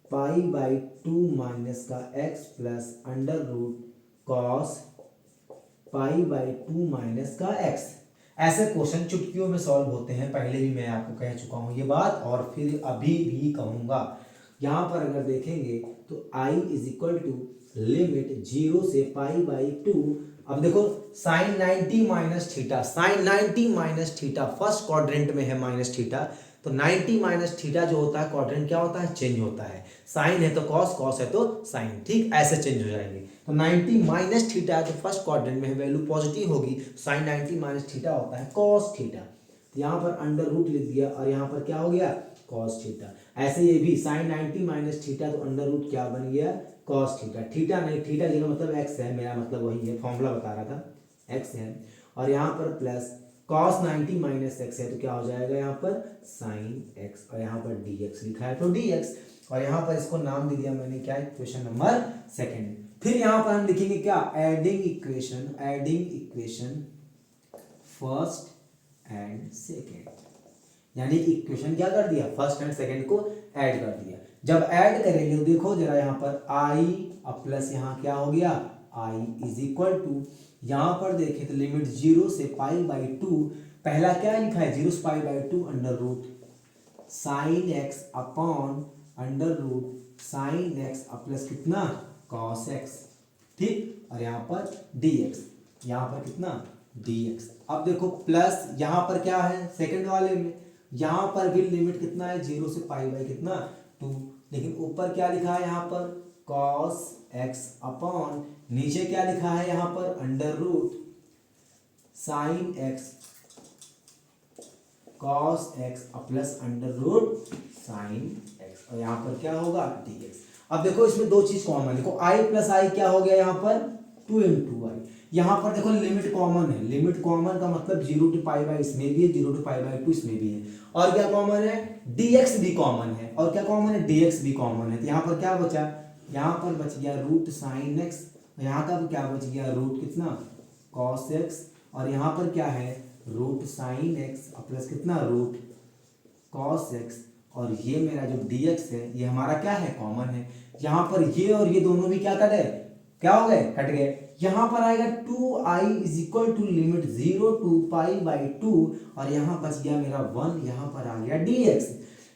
π/2 माइनस का x plus under root cos π/2 minus का x। ऐसे क्वेश्चन चुटकियों में सॉल्व होते हैं, पहले भी मैं आपको कह चुका हूं ये बात और फिर अभी भी कहूंगा। यहाँ पर अगर देखेंगे तो i is equal to limit 0 से π/2। अब देखो sine 90 minus theta, sine 90 minus theta first quadrant में है माइनस थीटा, तो 90 माइनस थीटा जो होता है क्वाड्रेंट क्या होता है, चेंज होता है। साइन है तो कॉस, कॉस है तो साइन, ठीक ऐसे चेंज हो जाएंगे। तो 90 माइनस थीटा है तो फर्स्ट क्वाड्रेंट में वैल्यू पॉजिटिव होगी, साइन 90 माइनस थीटा होता है कॉस थीटा। तो यहाँ पर अंडर रूट लिख दिया और यहाँ पर क्या हो गया, कॉस थीटा। ऐसे ये भी साइन 90 माइनस थीटा तो अंडर रूट क्या बन गया, कॉस थीटा। थीटा नहीं, थीटा जगह मतलब एक्स है, मेरा मतलब वही है, फॉर्मूला बता रहा था एक्स है। और यहाँ पर प्लस cos 90 माइनस एक्स है तो क्या हो जाएगा यहाँ पर साइन एक्स, और यहाँ पर dx लिखा है तो dx, और यहाँ पर इसको नाम दे दिया मैंने क्या, इक्वेशन नंबर सेकंड। फिर यहाँ पर हम लिखेंगे क्या, adding equation first and second, यानी इक्वेशन क्या कर दिया, फर्स्ट एंड सेकंड को ऐड कर दिया। जब ऐड करेंगे तो देखो जरा यहाँ पर i अब प्लस यहाँ क्या हो गया, i इज इक्वल टू, यहाँ पर देखें तो लिमिट 0 से π/2, पहला क्या लिखा है 0 से π/2 under root sine x upon under root sine x plus कितना कॉस एक्स, ठीक, और यहाँ पर dx, यहाँ पर कितना dx। अब देखो प्लस यहाँ पर क्या है सेकंड वाले में, यहाँ पर भी लिमिट कितना है 0 से π/कितना 2, लेकिन ऊपर क्या लिखा है यहाँ पर cos x अपॉन नीचे क्या लिखा है यहाँ पर under root sine x cos x plus under root sine x, और यहाँ पर क्या होगा dx। अब देखो इसमें दो चीज कॉमन, देखो i प्लस i क्या हो गया यहाँ पर 2 × i, यहाँ पर देखो लिमिट कॉमन है, लिमिट कॉमन का मतलब 0 to पाई बाई इसमें भी है, 0 to पाई बाई 2 इसमें भी है, और क्या कॉमन है, dx भी कॉमन है, और क्या कॉमन है, dx भी कॉमन है। तो यहाँ पर क्या बचा, यहाँ पर बच गया रूट साइन एक्स, यहाँ का क्या बच गया, रूट कितना कॉस एक्स, और यहाँ पर क्या है रूट साइन एक्स प्लस कितना रूट कॉस एक्स, और ये मेरा जो dx है ये हमारा क्या है, कॉमन है। यहाँ पर ये और ये दोनों भी क्या कट गए, क्या हो गए, कट गए। यहाँ पर आएगा 2i is equal to limit 0 to pi by 2, और यहाँ बच गया मेरा 1, यहाँ पर आ गया dx।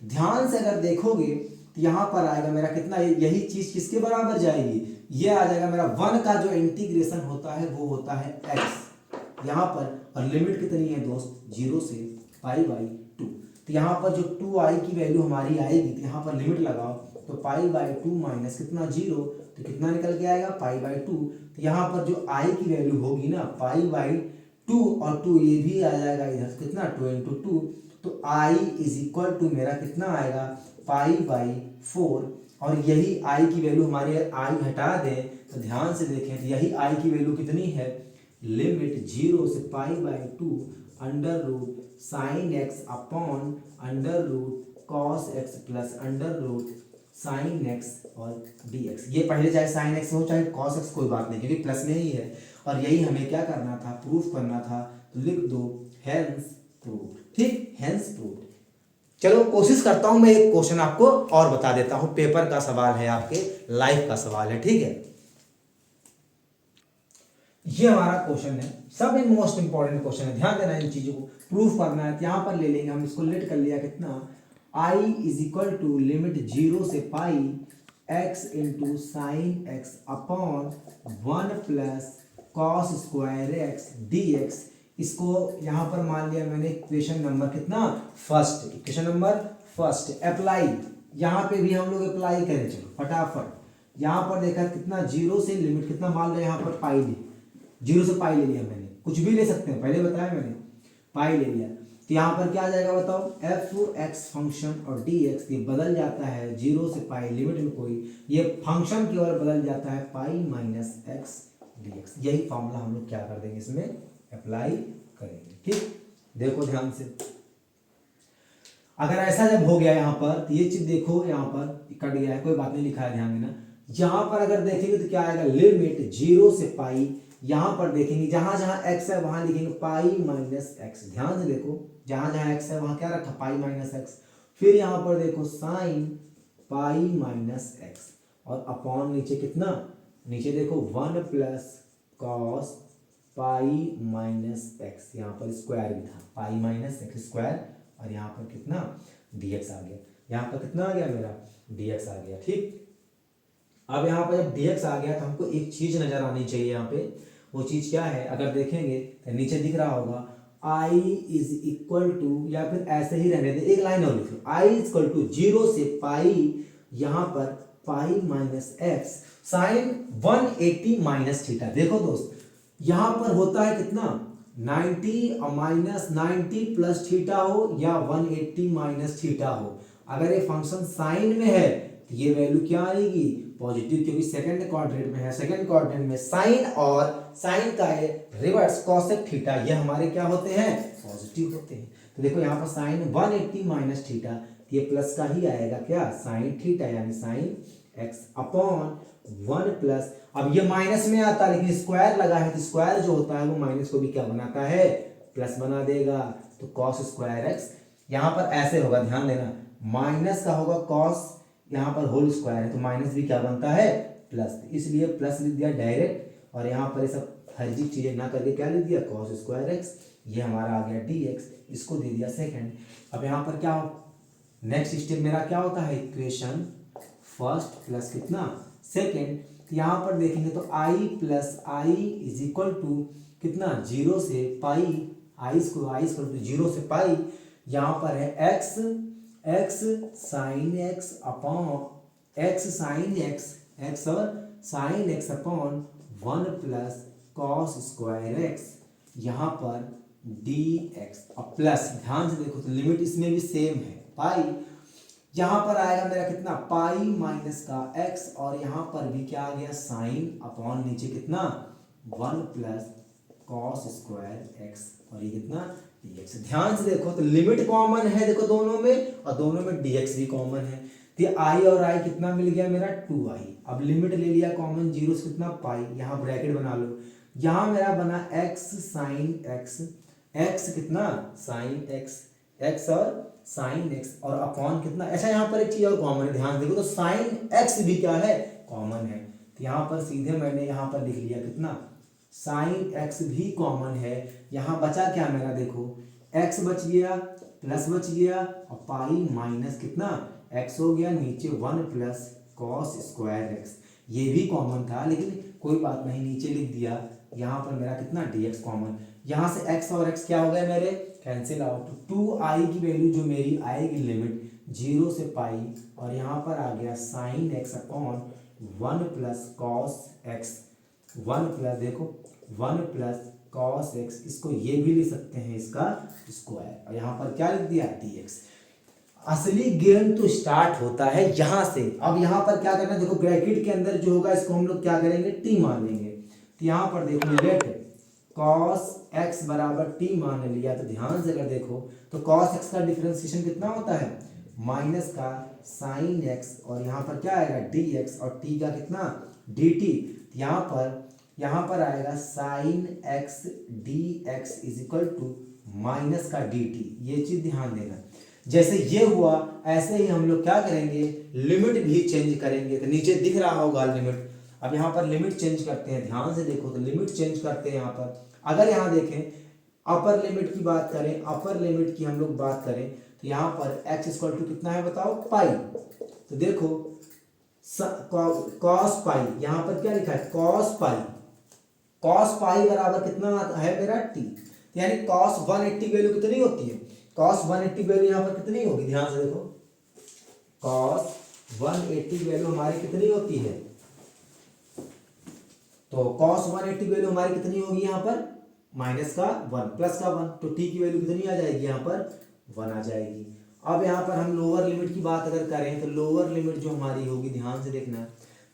ध्यान से अगर देखोगे तो यहाँ पर आएगा मेरा कितना, यही चीज किसके बराबर जाएगी, ये आ जाएगा मेरा 1 का जो इंटीग्रेशन होता है वो होता है x यहाँ पर, और लिमिट कितनी है दोस्त, 0 से पाई बाई 2। तो यहाँ पर जो 2i की वैल्यू हमारी आएगी, तो यहाँ पर लिमिट लगाओ, तो पाई बाई 2 माइनस कितना 0, तो कितना निकल के आएगा पाई बाई 2। तो यहाँ पर जो i की वैल्यू होगी ना पाई बाई 2 और 2 ये भी आ जाएगा इधर, कितना 2 इंटू 2, तो i इज इक्वल टू मेरा कितना आएगा पाई बाई 4, और यही i की वैल्यू हमारी i हटा दें तो ध्यान से देखें तो यही i की वैल्यू कितनी है, लिमिट 0 से pi by 2 under root sine x upon under root cos x plus under root sine x और dx। ये पहले चाहे साइन एक्स हो चाहे कॉस एक्स कोई बात नहीं, क्योंकि प्लस में ही है, और यही हमें क्या करना था, प्रूफ करना था, तो लिख दो हेंस प्रूफ, ठीक, हेंस प्रूफ। चलो कोशिश करता हूं मैं एक क्वेश्चन आपको और बता देता हूं, पेपर का सवाल है, आपके लाइफ का सवाल है, ठीक है। ये हमारा क्वेश्चन है, सब मोस्ट इंपॉर्टेंट क्वेश्चन है, ध्यान देना इन चीजों को, प्रूफ करना है। तो यहाँ पर ले लेंगे हम, इसको लेट कर लिया कितना, i is equal to limit 0 से pi x into sine x upon 1 plus cos square x dx। इसको यहाँ पर मान लिया मैंने इक्वेशन नंबर कितना, first, equation number first. Apply, यहाँ पे भी हम लोग अप्लाई करें, चलो फटाफट। यहाँ पर देखा कितना 0 से लिमिट कितना मान लिया, यहाँ पर पाई ली, 0 से पाई ले लिया मैंने, कुछ भी ले सकते हैं, पहले बताया मैंने, पाई ले लिया। तो यहाँ पर क्या आ जाएगा बताओ, एफ एक्स फंक्शन और डी एक्स ये बदल जाता है 0 से पाई, लिमिट में कोई ये फंक्शन की ओर बदल जाता है पाई माइनस एक्स डी एक्स। यही फॉर्मूला हम लोग क्या कर देंगे, इसमें अप्लाई करेंगे, ठीक। देखो ध्यान से, अगर ऐसा जब हो गया यहाँ पर, तो ये चीज देखो यहाँ पर कट गया है, कोई बात नहीं, लिखा है, ध्यान देना। यहाँ पर अगर देखेंगे तो क्या आएगा, लिमिट 0 से पाई, यहाँ पर देखेंगे जहां जहां x है वहां लिखेंगे पाई माइनस एक्स। ध्यान से देखो, जहां जहां x है वहां क्या रखा, पाई माइनस एक्स। फिर यहाँ पर देखो साइन पाई माइनस एक्स, और अपॉन नीचे कितना, नीचे देखो 1 plus cos pi minus x, यहाँ पर स्क्वायर भी था, पाई माइनस एक्स स्क्वायर, और यहाँ पर कितना dx आ गया, यहाँ पर कितना आ गया मेरा dx आ गया, ठीक। अब यहाँ पर जब dx आ गया तो हमको एक चीज नजर आनी चाहिए यहाँ पे, वो चीज क्या है, अगर देखेंगे तो नीचे दिख रहा होगा i इज इक्वल टू, या फिर ऐसे ही रहने दे, एक लाइन और लिखो, i इज इक्वल टू 0 से पाई, यहाँ पर pi minus x sine 180 minus theta. देखो दोस्त, यहाँ पर होता है कितना 90 माइनस 90 प्लस थीटा हो या 180 माइनस थीटा हो, अगर ये फंक्शन साइन में है तो ये वैल्यू क्या आएगी, पॉजिटिव, क्योंकि सेकंड क्वाड्रेंट में है, सेकंड क्वाड्रेंट में साइन और साइन का है रिवर्स कोसेक थीटा, ये हमारे क्या होते हैं, पॉजिटिव होते हैं। तो देखो यहाँ पर साइन 180 माइनस थीटा, ये प्लस का ही आएगा क्या, साइन थीटा, यानी साइन एक्स अपॉन 1 प्लस, अब ये माइनस में आता है लेकिन स्क्वायर लगा है, तो स्क्वायर जो होता है वो माइनस को भी क्या बनाता है, प्लस बना देगा, तो कॉस स्क्वायर एक्स। यहाँ पर ऐसे होगा, ध्यान देना, माइनस का होगा कॉस, यहाँ पर होल स्क्वायर है तो माइनस भी क्या बनता है, प्लस, इसलिए प्लस लिख दिया डायरेक्ट, और यहाँ पर ये सब फर्जी चीजें ना करके क्या लिख दिया, कॉस स्क्वायर एक्स, ये हमारा आ गया dx, इसको दे दिया सेकंड। अब यहाँ पर क्या, नेक्स्ट स्टेप मेरा क्या होता है, इक्वेशन फर्स्ट प्लस कितना सेकंड। यहाँ पर देखेंगे तो i plus i is equal to कितना, 0 से पाई, आई इक्वल टू 0 से पाई, यहाँ पर है x sine x upon x sine x और sine x upon 1 plus cos square x, यहाँ पर dx और प्लस, ध्यान से देखो तो लिमिट इसमें भी सेम है पाई, यहाँ पर आएगा मेरा कितना, पाई माइनस का x, और यहाँ पर भी क्या आ गया, साइन अपॉन नीचे कितना 1 प्लस कॉस स्क्वायर एक्स, और ये कितना dx। ध्यान से देखो तो लिमिट कॉमन है देखो दोनों में, और दोनों में dx भी कॉमन है, तो ये i और i कितना मिल गया मेरा 2i। अब लिमिट ले लिया कॉमन, जीरो से कितना पाई, यहाँ ब्रैकेट बना लो, यहाँ मेरा बना x साइन x, x कितना साइन x, x और साइन x, और अपॉन कितना। अच्छा यहाँ पर एक चीज और कॉमन है, ध्यान देखो तो साइन x भी क्या है कॉमन है, तो यहाँ पर सीधे मैंने यहाँ पर लिख लिया कितना साइन x भी कॉमन है। यहाँ बचा क्या मेरा देखो x बच गया, प्लस बच गया, और पाई माइनस कितना x हो गया, नीचे 1 प्लस कॉस स्क्वायर x, ये भी कॉमन था लेकिन कोई बात नहीं, नीचे लिख दिया। यहाँ पर मेरा कितना dx कॉमन, यहाँ से x और x क्या हो गए मेरे कैंसिल आउट, तो 2i की वैल्यू जो मेरी आएगी लिमिट 0 से पाई, और यहाँ पर आ गया sine x upon 1 plus cos x, 1 plus देखो 1 प्लस कॉस x, इसको ये भी लिख सकते हैं इसका स्क्वायर, और यहाँ पर क्या लिख दिया dx। असली गेम तो स्टार्ट होता है यहाँ से। अब यहाँ पर क्या करना है देखो, ब्रैकेट के अंदर जो होगा इसको हम लोग क्या करेंगे t मान लेंगे, तो यहाँ पर देखो लेट cos x बराबर t मान लिया, तो ध्यान से अगर देखो तो cos x का डिफरेंशिएशन कितना होता है माइनस का साइन x, और यहाँ पर क्या आएगा dx, और t का कितना dt, यहाँ पर आएगा sine x dx is equal to minus का dt। ये चीज ध्यान देना, जैसे ये हुआ ऐसे ही हम लोग क्या करेंगे लिमिट भी चेंज करेंगे, तो नीचे दिख रहा होगा लिमिट। अब यहाँ पर लिमिट चेंज करते हैं, ध्यान से देखो तो लिमिट चेंज करते हैं। यहाँ पर अगर यहाँ देखें अपर लिमिट की बात करें, अपर लिमिट की हम लोग बात करें, तो यहाँ पर x इक्वल टू कितना है बताओ पाई, तो देखो कॉस पाई, यहाँ पर क्या लिखा है कॉस पाई, कॉस पाई बराबर कितना है मेरा t, यानी कॉस 180 वैल्यू कितनी होती है, कॉस 180 वैल्यू यहाँ पर कितनी होगी, ध्यान से देखो कॉस 180 वैल्यू हमारी कितनी होती है, तो cos 180 वैल्यू हमारी कितनी होगी यहाँ पर माइनस का 1 प्लस का 1, तो t की वैल्यू कितनी आ जाएगी यहाँ पर 1 आ जाएगी। अब यहाँ पर हम लोअर लिमिट की बात अगर करें तो लोअर लिमिट जो हमारी होगी, ध्यान से देखना,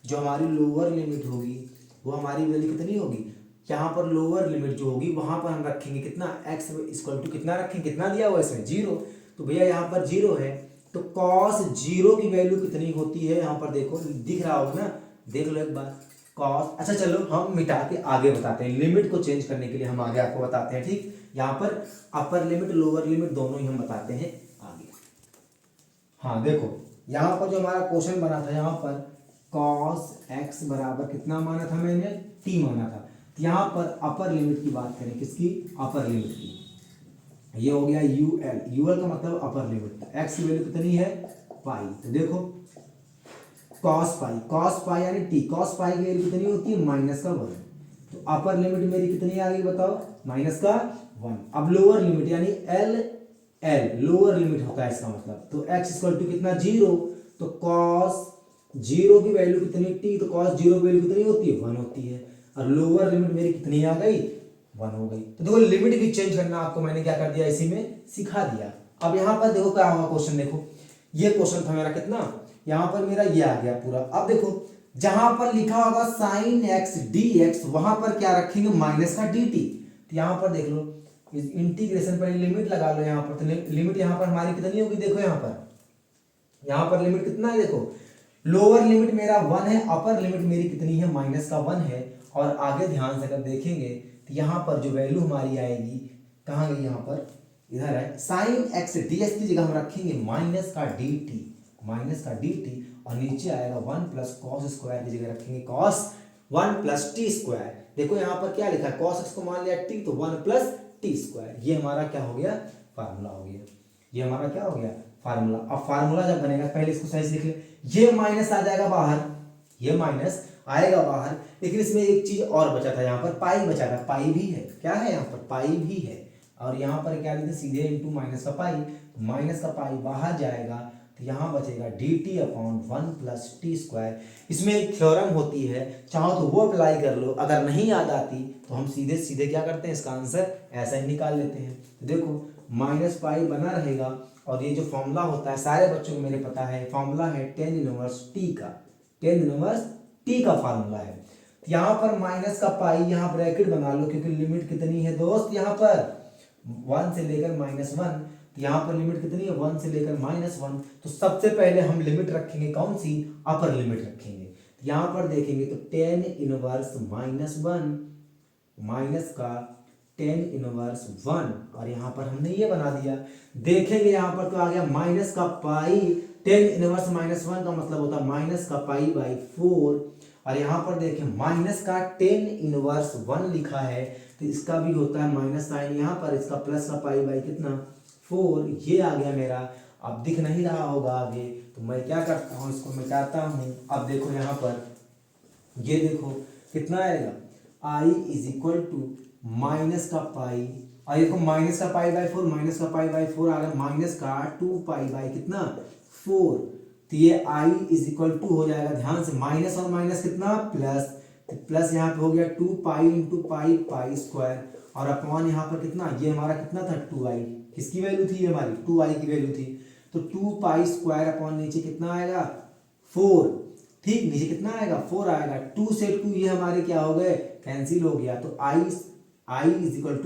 जो हमारी लोअर लिमिट होगी वो हमारी वैल्यू कितनी होगी, यहाँ पर लोअर लिमिट जो होगी वहां पर हम रखेंगे कितना x इक्वल टू कितना रखेंगे, कितना दिया हुआ इसमें 0, तो भैया यहाँ पर 0 है, तो cos 0 की वैल्यू कितनी होती है यहाँ पर देखो दिख रहा होगा ना, देख लो एक बार कॉस। अच्छा चलो हम मिटा के आगे बताते हैं, लिमिट को चेंज करने के लिए हम आगे आपको बताते हैं, ठीक। यहाँ पर अपर लिमिट लोअर लिमिट दोनों ही हम बताते हैं आगे। हाँ देखो यहाँ पर जो हमारा क्वेश्चन बना था, यहाँ पर cos x बराबर कितना माना था मैंने t माना था, तो यहाँ पर अपर लिमिट की बात करें, किसकी अपर लिमिट की, ये हो गया ul का मतलब अपर लिमिट, x की वैल्यू कितनी है पाई, तो देखो cos पाई यानी t, cos पाई की वैल्यू कितनी होती है माइनस का 1, तो अपर लिमिट मेरी कितनी आ गई बताओ माइनस का 1। अब लोअर लिमिट यानी l लोअर लिमिट होता है इसका मतलब, तो x इक्वल टू कितना 0, तो cos 0 की वैल्यू कितनी t, तो cos 0 की वैल्यू कितनी होती है 1 होती है, और लोअर लिमिट मेरी कितनी आ गई 1 हो गई। तो देखो लिमिट भी चेंज करना आपको मैंने क्या कर दिया इसी में सिखा दिया। अब यहाँ पर देखो क्या होगा क्वेश्चन, देखो ये क्वेश्चन था मेरा कितना, यहाँ पर मेरा ये आ गया पूरा। अब देखो जहां पर लिखा होगा साइन x dx वहां पर क्या रखेंगे माइनस का dt, तो यहाँ पर देख लो इस इंटीग्रेशन पर लिमिट लगा लो, यहाँ पर तो लिमिट यहाँ पर हमारी कितनी होगी, देखो यहाँ पर लिमिट कितना है, देखो लोअर लिमिट मेरा 1 है, अपर लिमिट मेरी कितनी है माइनस का 1 है, और आगे ध्यान से अगर देखेंगे तो यहाँ पर जो वैल्यू हमारी आएगी कहाँ गई, यहाँ पर इधर है साइन x ds की जगह हम रखेंगे माइनस का dt, और नीचे आएगा 1 प्लस कॉस स्क्वायर की जगह रखेंगे कॉस 1 प्लस टी स्क्वायर। देखो यहाँ पर क्या लिखा है कॉस x को मान लिया t, तो 1 प्लस टी स्क्वायर, ये हमारा क्या हो गया फार्मूला हो गया, ये हमारा क्या हो गया फार्मूला। अब फार्मूला जब बनेगा पहले इसको सही से लिख ले, ये माइनस आ जाएगा बाहर, ये माइनस आएगा बाहर, लेकिन इसमें एक चीज और बचा था, यहाँ पर पाई बचा था, पाई भी है, क्या है यहाँ पर पाई भी है, और यहाँ पर क्या लिखते सीधे इंटू माइनस का पाई, माइनस का पाई बाहर जाएगा, तो यहाँ बचेगा dt upon 1 plus T square. इसमें एक थ्योरम होती है, चाहो तो वो अप्लाई कर लो, अगर नहीं याद आती तो हम सीधे सीधे क्या करते हैं इसका आंसर ऐसा ही निकाल लेते हैं। तो देखो माइनस पाई बना रहेगा, और ये जो फॉर्मूला होता है सारे बच्चों को मेरे पता है, फॉर्मूला है tan इनवर्स t का, tan इनवर्स t का फार्मूला है। यहाँ पर माइनस का पाई, यहाँ ब्रैकेट बना लो क्योंकि लिमिट कितनी है दोस्त, यहाँ पर 1 से लेकर -1, यहाँ पर लिमिट कितनी है 1 से लेकर -1। तो सबसे पहले हम लिमिट रखेंगे कौन सी, अपर लिमिट रखेंगे। यहाँ पर देखेंगे तो tan इनवर्स -1 माइनस का tan इनवर्स 1, और यहाँ पर हमने ये बना दिया। देखेंगे यहाँ पर तो आ गया माइनस का पाई, tan इनवर्स -1 का मतलब होता है माइनस का पाई/4, और यहाँ पर देखें माइनस का tan इनवर्स 1 लिखा है तो इसका भी होता है माइनस साइन यहाँ पर, इसका प्लस का पाई/कितना 4, ये आ गया मेरा। अब दिख नहीं रहा होगा आगे, तो मैं क्या करता हूँ, इसको मिटाता हूँ। अब देखो यहाँ पर ये देखो कितना आएगा, i = माइनस का पाई, और देखो माइनस का पाई/4, माइनस का पाई/4 आ गया, माइनस का 2 पाई/कितना 4। तो ये i = हो जाएगा, ध्यान से माइनस और माइनस कितना प्लस, तो प्लस यहाँ पे हो गया 2 पाई × पाई पाई², और अपॉन यहाँ पर कितना, ये हमारा कितना था 2i, किसकी वैल्यू थी, ये हमारी 2i की वैल्यू थी। तो 2 पाई² अपॉन नीचे कितना आएगा 4, ठीक, नीचे कितना आएगा 4 आएगा। 2 से 2 ये हमारे क्या हो गए, कैंसिल हो गया। तो i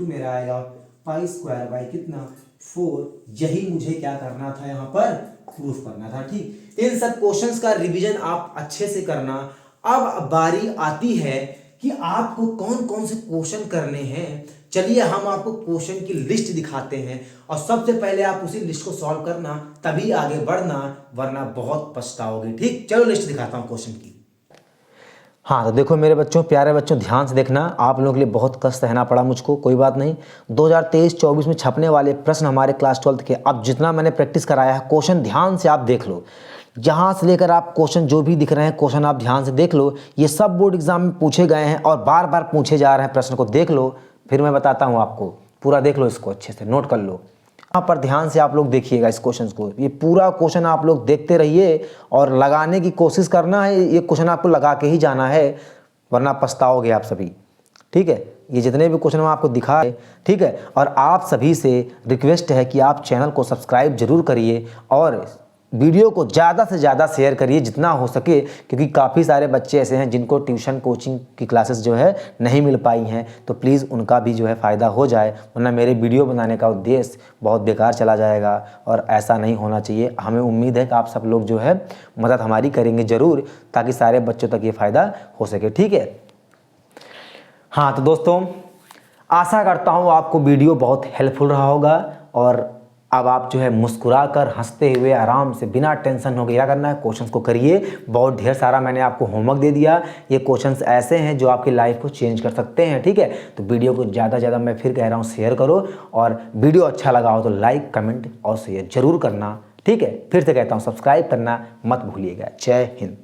= मेरा आएगा पाई²/कितना 4। यही मुझे क्या करना था, यहाँ पर प्रूफ करना था, ठीक। इन सब क्वेश्चंस का रिवीजन आप अच्छे से करना। अब बारी आती है कि आपको कौन कौन से क्वेश्चन करने हैं। चलिए हम आपको क्वेश्चन की लिस्ट दिखाते हैं, और सबसे पहले आप उसी लिस्ट को सॉल्व करना, तभी आगे बढ़ना, वरना बहुत पछताओगे, ठीक। चलो लिस्ट दिखाता हूं क्वेश्चन की। हाँ, तो देखो मेरे बच्चों, प्यारे बच्चों, ध्यान से देखना। आप लोगों के लिए बहुत कष्ट सहना पड़ा मुझको, कोई बात नहीं। 2023-24 में छपने वाले प्रश्न हमारे क्लास 12 के, अब जितना मैंने प्रैक्टिस कराया है, क्वेश्चन ध्यान से आप देख लो। यहाँ से लेकर आप क्वेश्चन जो भी दिख रहे हैं, क्वेश्चन आप ध्यान से देख लो। ये सब बोर्ड एग्जाम में पूछे गए हैं और बार बार पूछे जा रहे हैं। प्रश्न को देख लो, फिर मैं बताता हूँ आपको। पूरा देख लो, इसको अच्छे से नोट कर लो। यहाँ पर ध्यान से आप लोग देखिएगा इस क्वेश्चन को। ये पूरा क्वेश्चन आप लोग देखते रहिए और लगाने की कोशिश करना है। ये क्वेश्चन आपको लगा के ही जाना है, वरना पछताओगे आप सभी, ठीक है। ये जितने भी क्वेश्चन मैं आपको दिखाए, ठीक है। और आप सभी से रिक्वेस्ट है कि आप चैनल को सब्सक्राइब जरूर करिए और वीडियो को ज़्यादा से ज़्यादा शेयर करिए जितना हो सके, क्योंकि काफ़ी सारे बच्चे ऐसे हैं जिनको ट्यूशन कोचिंग की क्लासेस जो है नहीं मिल पाई हैं। तो प्लीज़ उनका भी जो है फ़ायदा हो जाए, वरना मेरे वीडियो बनाने का उद्देश्य बहुत बेकार चला जाएगा, और ऐसा नहीं होना चाहिए। हमें उम्मीद है कि आप सब लोग जो है मदद हमारी करेंगे ज़रूर, ताकि सारे बच्चों तक ये फ़ायदा हो सके, ठीक है। हाँ, तो दोस्तों आशा करता हूँ आपको वीडियो बहुत हेल्पफुल रहा होगा, और अब आप जो है मुस्कुरा कर, हंसते हुए, आराम से, बिना टेंशन हो क्या करना है, क्वेश्चंस को करिए। बहुत ढेर सारा मैंने आपको होमवर्क दे दिया। ये क्वेश्चंस ऐसे हैं जो आपकी लाइफ को चेंज कर सकते हैं, ठीक है। तो वीडियो को ज़्यादा से ज़्यादा मैं फिर कह रहा हूँ शेयर करो, और वीडियो अच्छा लगा हो तो लाइक, कमेंट और शेयर जरूर करना, ठीक है। फिर से कहता हूँ सब्सक्राइब करना मत भूलिएगा। जय हिंद।